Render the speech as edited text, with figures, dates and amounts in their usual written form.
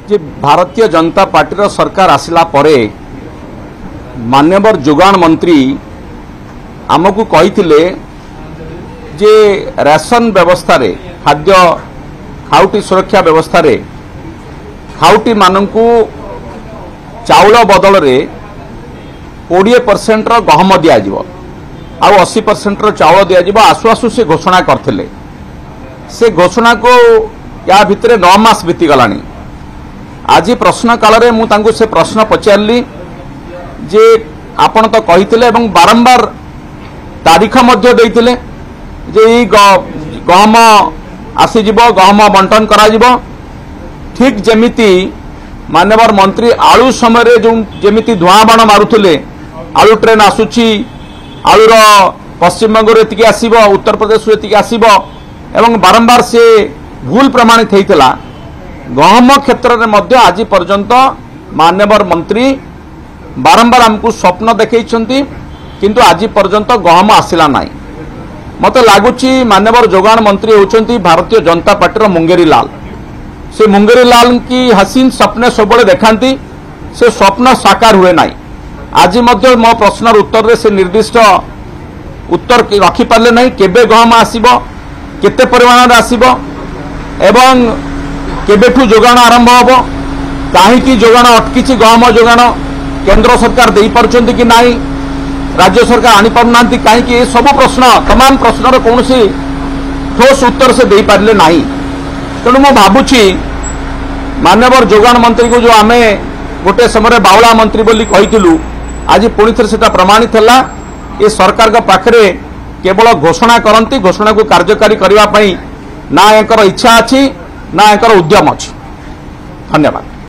जे Bharatiya Janata party सरकार आसिला परे मान्यवर जोगाण मंत्री आमको कही जे राशन व्यवस्था रे खाद्य खाउटी सुरक्षा व्यवस्था रे खाउटी मानू चाउल बदल रे 20% गहम दिज्व आ 80% चाउल दिज्व आसु आसु से घोषणा करथिले। से घोषणा को या भितरे 9 मास बीती गलानी। आज प्रश्न काल रे मु तांको से प्रश्न पचारली जे आपण तो कहिथिले एवं बारंबार तारीख मध्य देइथिले जे ई गहम आसीजिबो गहम बंटन करा जिवो। ठीक जेमिति मानवर मंत्री आलू समय रे जो जेमिति धुआं बाण मारुथिले आलू ट्रेन आसुची आलूर पश्चिम बंग एतिकी आसीबो उत्तर प्रदेश एतिकी आसीबो एवं बारंबार से भूल प्रमाणित होइतला। गहम क्षेत्र में मध्य आज पर्यंत मान्यवर मंत्री बारंबार हमको स्वप्न देखैछंती किंतु आज पर्यंत गहम आसिला नाही। मते लागुची मान्यवर जोगाण मंत्री होचंती भारतीय जनता पार्टी मुंगेरी लाल। से मुंगेरी लाल की हसीन स्वप्न सब देखाती से स्वप्न साकार हुए नाही। आज मध्य मो प्रश्नर उत्तर रे से निर्दिष्ट उत्तर रखी पारले नाही। केबे गहम आसीबो केते परिमाण आसीबो एवं केबेठू जोगाण आरंभ होबो काहीकि जोगाण अटकीची गहम जोगाण केंद्र सरकार देई परचंती कि नाही राज्य सरकार आनी पारुनांती काहीकि ए सब प्रश्न तमाम प्रश्नर कोनोसी ठोस उत्तर से देई पारले नाही। तेणु मु भाबुची मान्यवर जोगाण मंत्री को जो आमे गोटे समय बावला मंत्री बोली कहिथिलु आज पुणी थे सेटा प्रमाणित है। ये सरकार का पाखरे केवल घोषणा करती घोषणा को कार्यकारी करने ना एकर इच्छा अच्छी ना एकर उद्यम अच्छी। धन्यवाद।